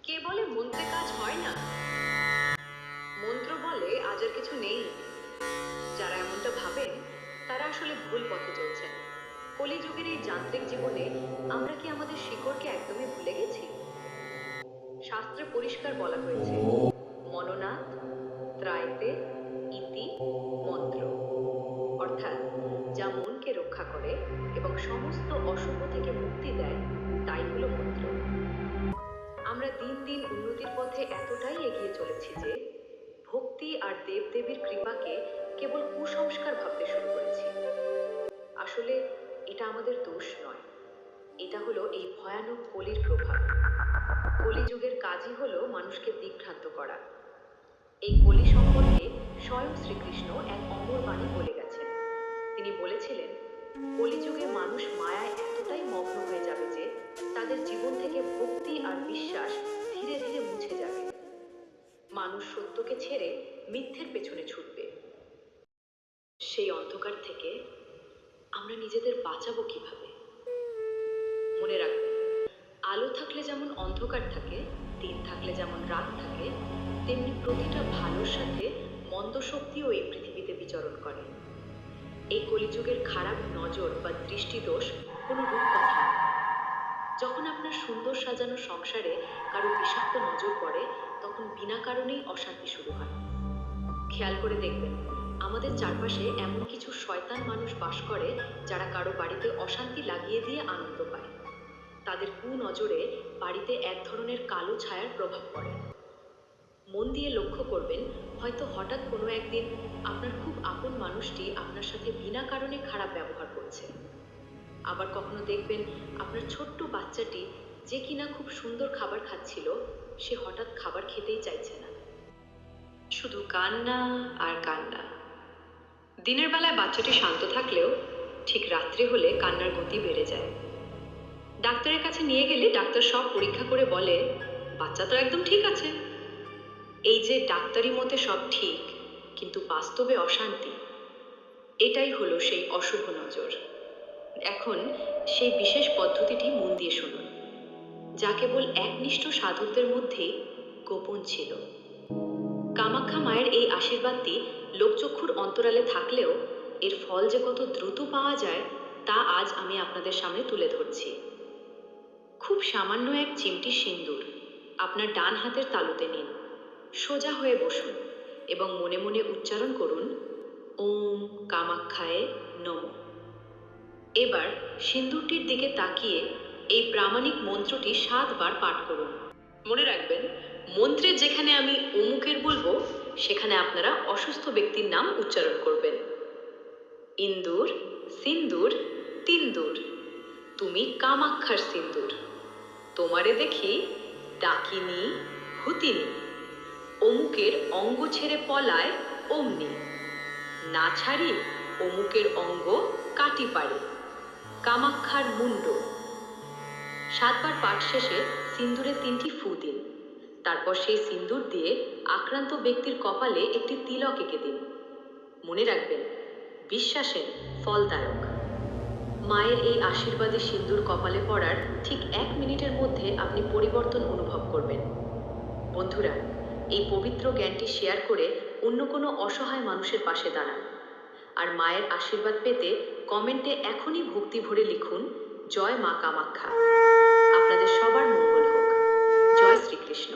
কে বলে মন্ত্রে কাজ হয় না? মন্ত্র বলে আজ আর কিছু নেই। যারা এমনটা ভাবেন তারা আসলে ভুল পথে চলছেন। কলিযুগের এই যান্ত্রিক জীবনে আমরা কি আমাদের শিকড়কে একদমই ভুলে গেছি? শাস্ত্রে পরিষ্কার বলা হয়েছে, মননাথ ত্রাইতে ইতি মন্ত্র, অর্থাৎ যা মনকে রক্ষা করে এবং সমস্ত অশুভ থেকে মুক্তি দেয় তাই হলো মন্ত্র। আমরা দিন দিন উন্নতির পথে এতটাই এগিয়ে চলেছি যে ভক্তি আর দেবদেবীর কৃপাকে কেবল কুসংস্কার ভাবতে শুরু করেছি। আসলে এটা আমাদের দোষ নয়, এটা হলো এই ভয়ানক কলির প্রভাব। কলিযুগের কাজই হলো মানুষকে দিকভ্রান্ত করা। এই কলি সম্পর্কে স্বয়ং শ্রীকৃষ্ণ এক অমর বাণী বলে গেছেন। তিনি বলেছিলেন, কলিযুগে মানুষ মায়ায় এতটাই মগ্ন হয়ে যাবে যে তাদের জীবন থেকে ভক্তি আর বিশ্বাস ধীরে ধীরে মুছে যাবে। মানুষ সত্যকে ছেড়ে মিথ্যের পেছনে ছুটবে। সেই অন্ধকার থেকে আমরা নিজেদের বাঁচাবো কিভাবে? মনে রাখবেন, আলো থাকলে যেমন অন্ধকার থাকে, দিন থাকলে যেমন রাত থাকে, তেমনি প্রতিটা ভালোর সাথে মন্দ শক্তিও এই পৃথিবীতে বিচরণ করে। এই কলিযুগের খারাপ নজর বা দৃষ্টিদোষ কোনো রূপকথা নয়। যখন আপনার সুন্দর সাজানো সংসারে কারো বিষাক্ত নজর পড়ে, তখন বিনা কারণেই অশান্তি শুরু হয়। খেয়াল করে দেখবেন, আমাদের চারপাশে এমন কিছু শয়তান মানুষ বাস করে যারা কারো বাড়িতে অশান্তি লাগিয়ে দিয়ে আনন্দ পায়। তাদের কুনজরে বাড়িতে এক ধরনের কালো ছায়ার প্রভাব পড়ে। মন দিয়ে লক্ষ্য করবেন, হয়তো হঠাৎ কোনো একদিন আপনার খুব আপন মানুষটি আপনার সাথে বিনা কারণে খারাপ ব্যবহার করছে। আবার কখনো দেখবেন আপনার ছোট্ট বাচ্চাটি, যে কিনা খুব সুন্দর খাবার খাচ্ছিল, সে হঠাৎ খাবার খেতেই চাইছে না। শুধু কান্না আর কান্না। দিনের বেলায় বাচ্চাটি শান্ত থাকলেও ঠিক রাত্রে হলে কান্নার গতি বেড়ে যায়। ডাক্তারের কাছে নিয়ে গেলে ডাক্তার সব পরীক্ষা করে বলে, বাচ্চা তো একদম ঠিক আছে। এই যে ডাক্তারি মতে সব ঠিক, কিন্তু বাস্তবে অশান্তি, এটাই হলো সেই অশুভ নজর। এখন সেই বিশেষ পদ্ধতিটি মন দিয়ে শুনুন, যা কেবল একনিষ্ঠ সাধকদের মধ্যেই গোপন ছিল। কামাখ্যা মায়ের এই আশীর্বাদটি লোকচক্ষুর অন্তরালে থাকলেও এর ফল যে কত দ্রুত পাওয়া যায় তা আজ আমি আপনাদের সামনে তুলে ধরছি। খুব সামান্য এক চিমটি সিন্দুর আপনার ডান হাতের তালুতে নিন, সোজা হয়ে বসুন এবং মনে মনে উচ্চারণ করুন, ওম কামাখ্যায় নমঃ। এবার সিন্দুরটির দিকে তাকিয়ে এই প্রামাণিক মন্ত্রটি 7 বার পাঠ করুন। মনে রাখবেন, মন্ত্রের যেখানে আমি অমুকের বলবো, সেখানে আপনারা অসুস্থ ব্যক্তির নাম উচ্চারণ করবেন। ইন্দুর সিন্দুর তিন্দুর, তুমি কামাক্ষার সিন্দুর, তোমারে দেখি ডাকিনি হুতিনি, অমুকের অঙ্গ ছেড়ে পলায় অমনি, না ছাড়ি অমুকের অঙ্গ কাটি পারে, কামাক্ষার মুন্ড। 7 বার পাঠ শেষে সিন্দুরে 3টি ফু দিন। তারপর সেই সিন্দুর দিয়ে আক্রান্ত ব্যক্তির কপালে একটি তিলক এঁকে দিন। মনে রাখবেন, বিশ্বাসের ফলদায়ক। মায়ের এই আশীর্বাদী সিন্দুর কপালে পড়ার ঠিক 1 মিনিটের মধ্যে আপনি পরিবর্তন অনুভব করবেন। বন্ধুরা, এই পবিত্র জ্ঞানটি শেয়ার করে অন্য কোনো অসহায় মানুষের পাশে দাঁড়ান। আর মায়ের আশীর্বাদ পেতে কমেন্টে এখনই ভক্তি ভরে লিখুন, জয় মা কামাখ্যা। আপনাদের সবার মঙ্গল হোক। জয় শ্রীকৃষ্ণ।